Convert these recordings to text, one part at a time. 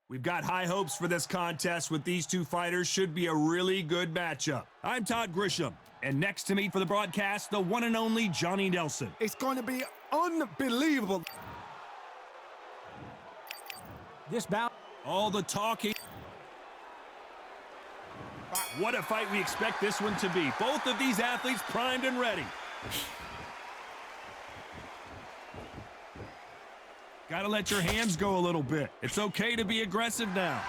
We've got high hopes for this contest with these two fighters. Should be a really good matchup. I'm Todd Grisham, and next to me for the broadcast, the one and only Johnny Nelson. It's going to be unbelievable. This bout, all the talking. What a fight we expect this one to be. Both of these athletes primed and ready. Gotta let your hands go a little bit. It's okay to be aggressive now.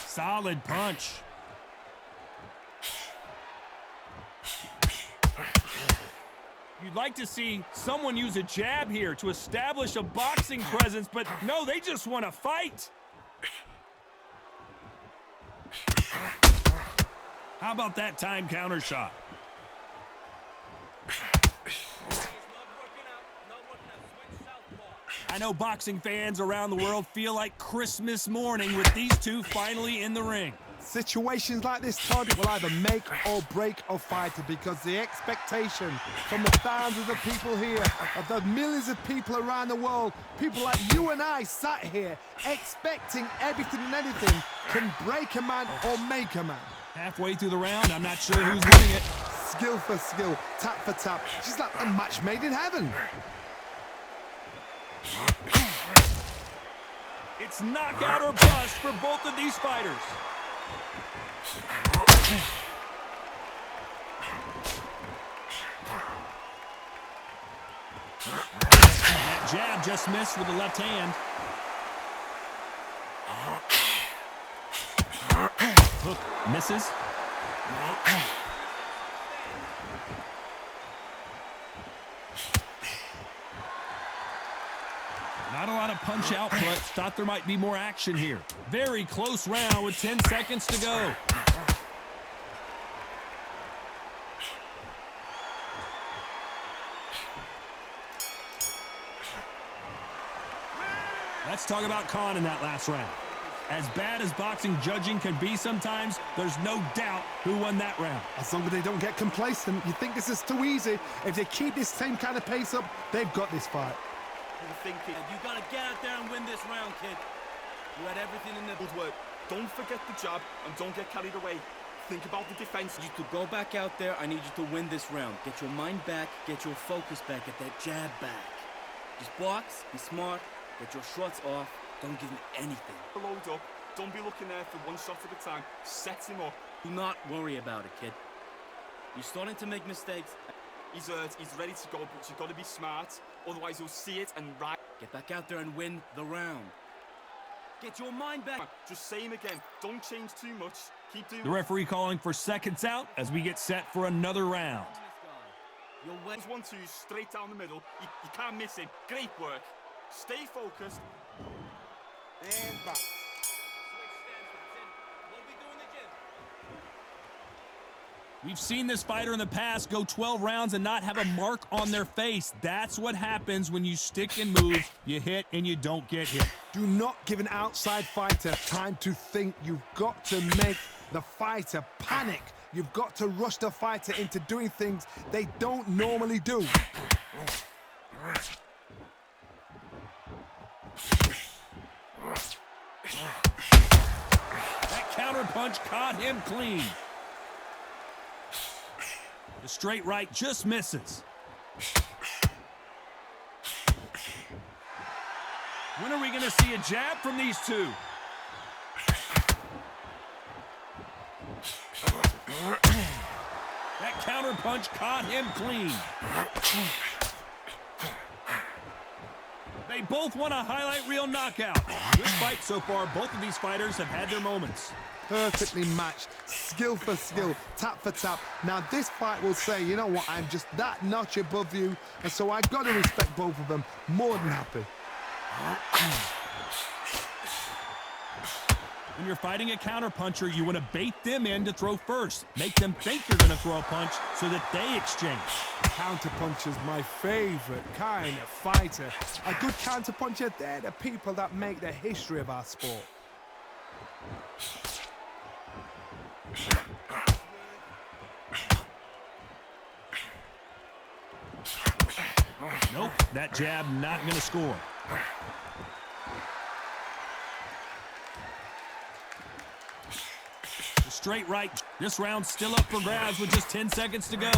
Solid punch. You'd like to see someone use a jab here to establish a boxing presence, but no, they just want to fight. How about that time counter shot? I know boxing fans around the world feel like Christmas morning with these two finally in the ring. Situations like this, Todd, will either make or break a fighter because the expectation from the thousands of people here, of the millions of people around the world, people like you and I sat here expecting everything and anything can break a man or make a man. Halfway through the round, I'm not sure who's winning it. Skill for skill, tap for tap. She's like a match made in heaven. It's knockout or bust for both of these fighters. That jab just missed with the left hand. Hook misses. Not a lot of punch output. Thought there might be more action here. Very close round with 10 seconds to go. Let's talk about Khan in that last round. As bad as boxing judging can be sometimes, there's no doubt who won that round. As long as they don't get complacent, you think this is too easy. If they keep this same kind of pace up, they've got this fight. You gotta get out there and win this round, kid. You had everything in the good work. Don't forget the jab and don't get carried away. Think about the defense. I need you to go back out there. I need you to win this round. Get your mind back, get your focus back, get that jab back. Just box, be smart, get your shots off. Don't give him anything. Load up. Don't be looking there for one shot at a time. Set him up. Do not worry about it, kid. You're starting to make mistakes. He's hurt. He's ready to go, but you've got to be smart. Otherwise, you'll see it and right. Get back out there and win the round. Get your mind back. Just say him again. Don't change too much. Keep doing. The referee calling for seconds out as we get set for another round. You'll win. 1-2 straight down the middle. You can't miss him. Great work. Stay focused. And back. We've seen this fighter in the past go 12 rounds and not have a mark on their face. That's what happens when you stick and move, you hit and you don't get hit. Do not give an outside fighter time to think. You've got to make the fighter panic. You've got to rush the fighter into doing things they don't normally do. That counter punch caught him clean. The straight right just misses. When are we going to see a jab from these two? That counter punch caught him clean. They both want a highlight reel knockout. Good fight so far. Both of these fighters have had their moments. Perfectly matched, skill for skill, tap for tap. Now this fight will say, you know what, I'm just that notch above you, and so I've got to respect both of them. More than happy. When you're fighting a counterpuncher, you want to bait them in to throw first. Make them think you're going to throw a punch so that they exchange. Counterpuncher's my favorite kind of fighter. A good counterpuncher, they're the people that make the history of our sport. Nope, that jab not going to score. Straight right. This round's still up for grabs with just 10 seconds to go.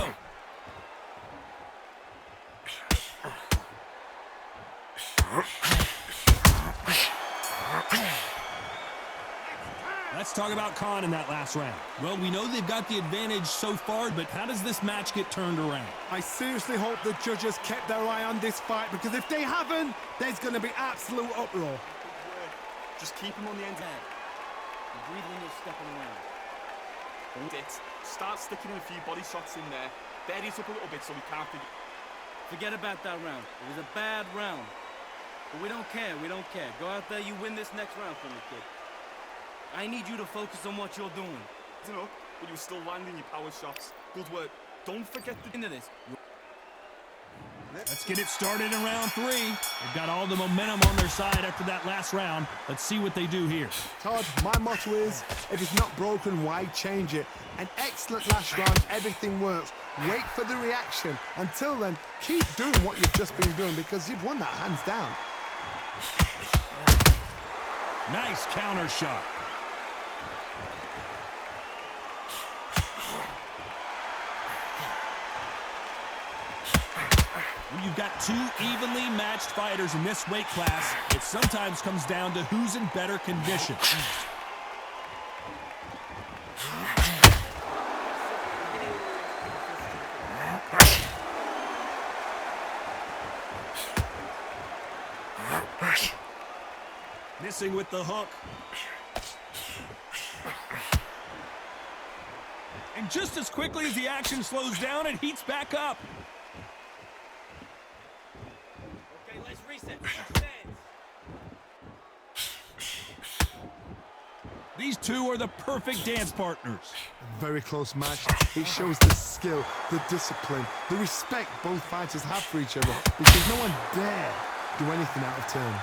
Let's talk about Khan in that last round. Well, we know they've got the advantage so far, but how does this match get turned around? I seriously hope the judges kept their eye on this fight, because if they haven't, there's going to be absolute uproar. Just keep him on the end. You breathe when you're stepping around. Hold it. Start sticking in a few body shots in there. Bury it up a little bit so we can't Forget about that round. It was a bad round. But we don't care. We don't care. Go out there, you win this next round for me, kid. I need you to focus on what you're doing. You know, but you're still landing your power shots. Good work. Don't forget to Into this. Let's get it started in round 3. They've got all the momentum on their side after that last round. Let's see what they do here. Todd, my motto is, if it's not broken, why change it? An excellent last round, everything works. Wait for the reaction. Until then, keep doing what you've just been doing, because you've won that hands down. Nice counter shot. When you've got two evenly matched fighters in this weight class, it sometimes comes down to who's in better condition. Missing with the hook. And just as quickly as the action slows down, it heats back up. Okay, let's reset. These two are the perfect dance partners. Very close match. It shows the skill, the discipline, the respect both fighters have for each other, because no one dare do anything out of turn.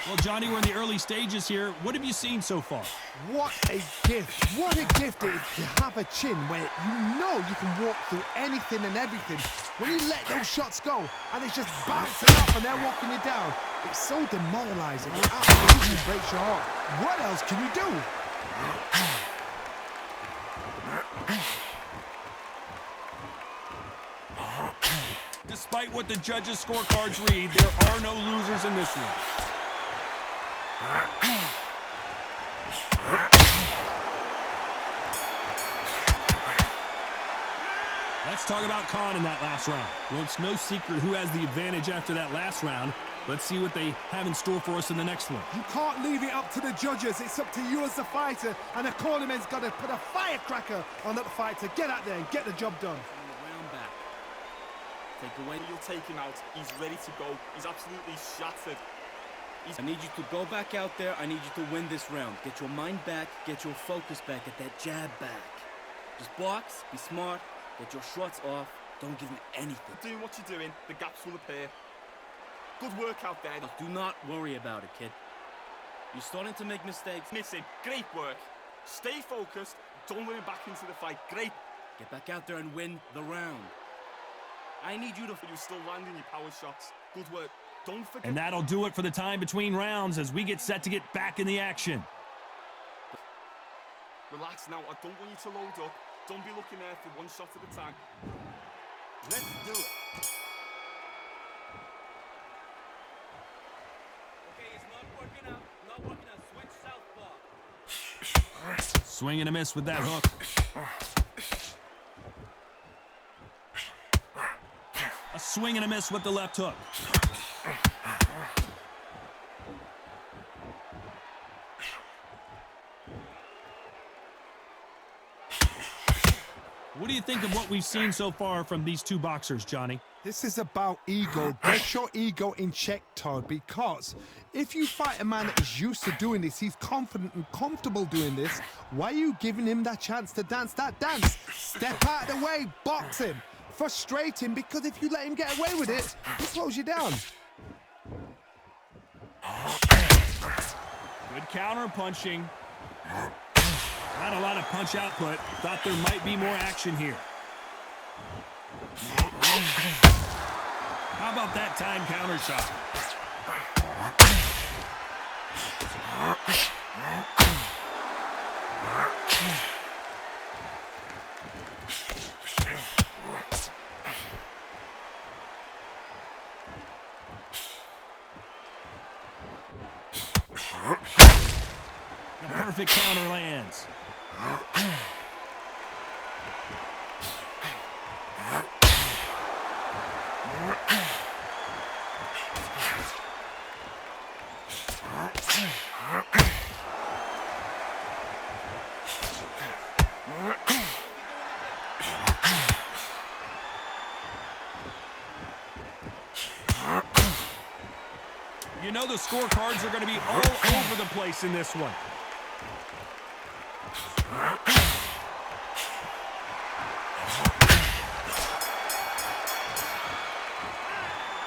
Well, Johnny, we're in the early stages here. What have you seen so far? What a gift. What a gift it is to have a chin where you know you can walk through anything and everything. When you let those shots go and it's just bouncing up and they're walking you down, it's so demoralizing. It absolutely breaks your heart. What else can you do? Despite what the judges' scorecards read, there are no losers in this one. Let's talk about Khan in that last round. Well, it's no secret who has the advantage after that last round. Let's see what they have in store for us in the next one. You can't leave it up to the judges. It's up to you as the fighter, and the cornerman's got to put a firecracker on that fight to get out there and get the job done. Round back. Take away. You'll take him out. He's ready to go. He's absolutely shattered. I need you to go back out there. I need you to win this round. Get your mind back. Get your focus back. Get that jab back. Just box. Be smart. Get your shots off. Don't give him anything. Doing what you're doing, the gaps will appear. Good work out there. Do not worry about it, kid. You're starting to make mistakes. Missing. Great work. Stay focused. Don't let him back into the fight. Great. Get back out there and win the round. I need you to... You're still landing your power shots. Good work. Don't forget... And that'll do it for the time between rounds as we get set to get back in the action. Relax now. I don't want you to load up. Don't be looking there for one shot at a time. Let's do it. Okay, it's not working out. Not working out. Switch southpaw. Swing and a miss with that hook. A swing and a miss with the left hook. What do you think of what we've seen so far from these two boxers, Johnny? This is about ego. Get your ego in check, Todd, because if you fight a man that is used to doing this, he's confident and comfortable doing this, why are you giving him that chance to dance that dance? Step out of the way, box him. Frustrate him, because if you let him get away with it, he slows you down. Good counter punching. Not a lot of punch output. Thought there might be more action here. How about that time counter shot? The perfect counter lands. You know the scorecards are going to be all over the place in this one.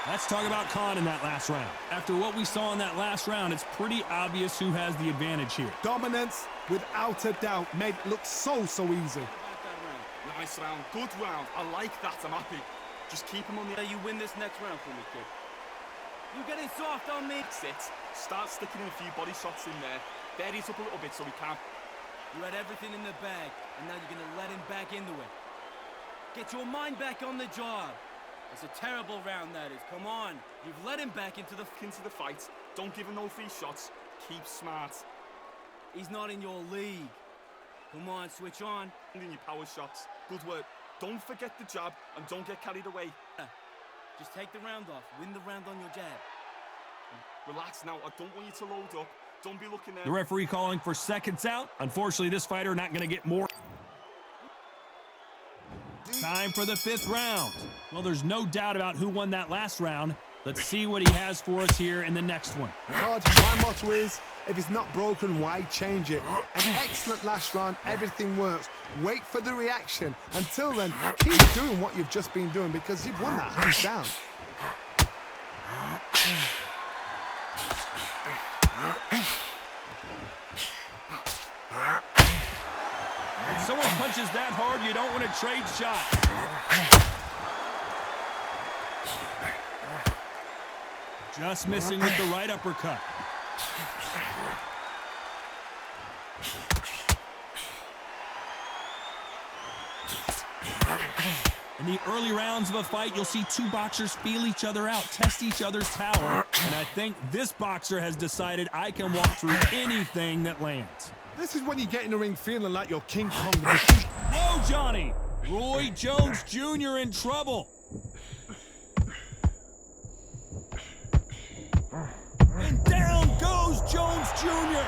Let's talk about Khan in that last round. After what we saw in that last round, it's pretty obvious who has the advantage here. Dominance, without a doubt, made it look so easy. Nice round, good round. I like that, I'm happy. Just keep him on the... You win this next round for me, kid. You're getting soft on me. Sit. Start sticking in a few body shots in there. Buries up a little bit so we can. You had everything in the bag, and now you're going to let him back into it. Get your mind back on the job. It's a terrible round, that is. Come on. You've let him back into the fight. Don't give him no free shots. Keep smart. He's not in your league. Come on, switch on. In your power shots. Good work. Don't forget the jab, and don't get carried away. Just take the round off. Win the round on your jab. Relax now. I don't want you to load up. Don't be looking there. The referee calling for seconds out. Unfortunately, this fighter not going to get more. Time for the 5th round. Well, there's no doubt about who won that last round. Let's see what he has for us here in the next one. God, my motto is, if it's not broken, why change it? An excellent last round, everything works. Wait for the reaction. Until then, keep doing what you've just been doing because you've won that hands down. If someone punches that hard, you don't want to trade shots. Just missing with the right uppercut. In the early rounds of a fight, you'll see two boxers feel each other out, test each other's power, and I think this boxer has decided I can walk through anything that lands. This is when you get in the ring feeling like you're King Kong. Whoa, Johnny! Roy Jones Jr. in trouble. And down goes Jones Jr. 1,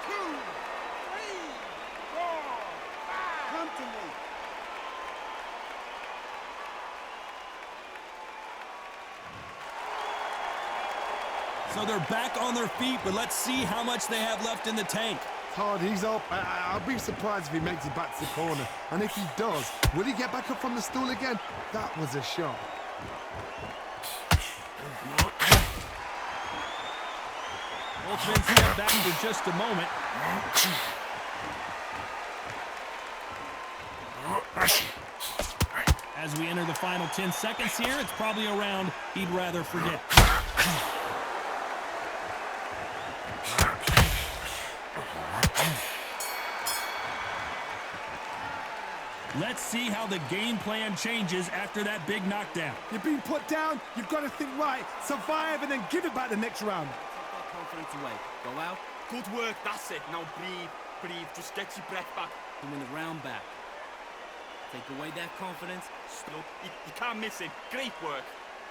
2, 3, 4, 5. Come to me. So they're back on their feet, but let's see how much they have left in the tank. Hard, he's up. I'll be surprised if he makes it back to the corner. And if he does, will he get back up from the stool again? That was a shot. Both men step back for just a moment. As we enter the final 10 seconds here, it's probably a round he'd rather forget. Let's see how the game plan changes after that big knockdown. You've been put down, you've got to think right, survive, and then give it back the next round. Take that confidence away. Go out. Good work, that's it. Now breathe. Just get your breath back. And win the round back. Take away that confidence. Look, you can't miss it. Great work.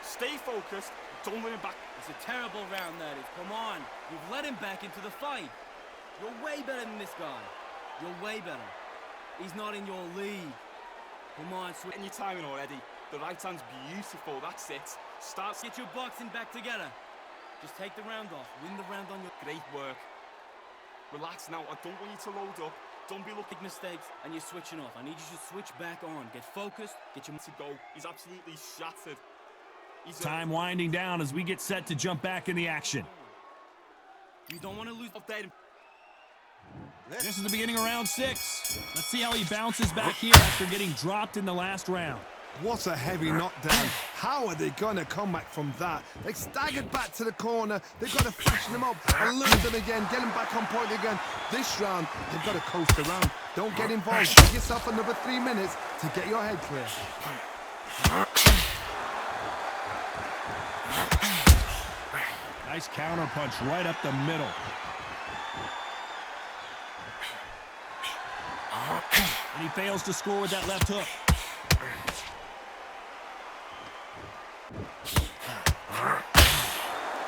Stay focused. Don't let him back. It's a terrible round, that is. Come on. You've let him back into the fight. You're way better than this guy. You're way better. He's not in your league. Come on, switch. And your timing already. The right hand's beautiful. That's it. Start. Get your boxing back together. Just take the round off. Win the round on your... Great work. Relax now. I don't want you to load up. Don't be looking... mistakes, and you're switching off. I need you to switch back on. Get focused. Get your... to go. He's absolutely shattered. Time winding down as we get set to jump back in the action. You don't want to lose that. This is the beginning of round 6. Let's see how he bounces back here after getting dropped in the last round. What a heavy knockdown. How are they going to come back from that? They staggered back to the corner. They've got to fashion them up and lose them again, get them back on point again. This round, they've got to coast around. Don't get involved. Give yourself another 3 minutes to get your head clear. Nice counter punch right up the middle. And he fails to score with that left hook.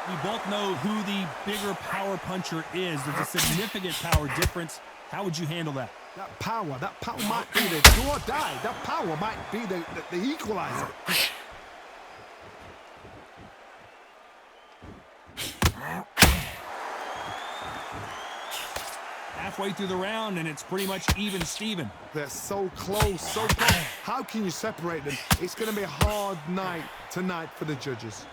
We both know who the bigger power puncher is. There's a significant power difference. How would you handle that? That power might be the do or die. That power might be the equalizer. Halfway through the round, and it's pretty much even Steven. They're so close, so close. How can you separate them? It's going to be a hard night tonight for the judges.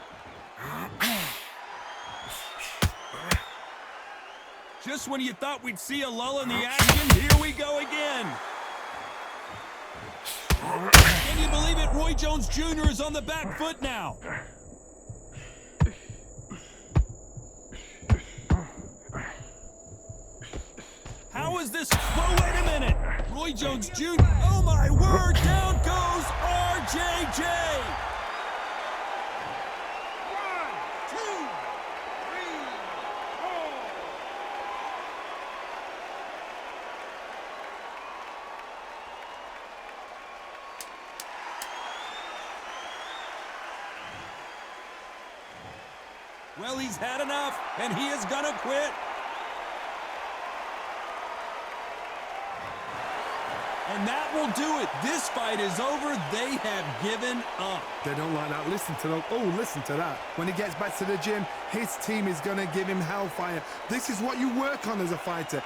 Just when you thought we'd see a lull in the action, here we go again. Can you believe it? Roy Jones Jr. is on the back foot now. How is this? Oh, wait a minute. Roy Jones Jr. Oh, my word. Down goes RJJ. 1, 2, 3, 4. Well, he's had enough, and he is gonna quit. And that will do it. This fight is over. They have given up. They don't like that. Listen to them. Oh, listen to that. When he gets back to the gym, his team is going to give him hellfire. This is what you work on as a fighter.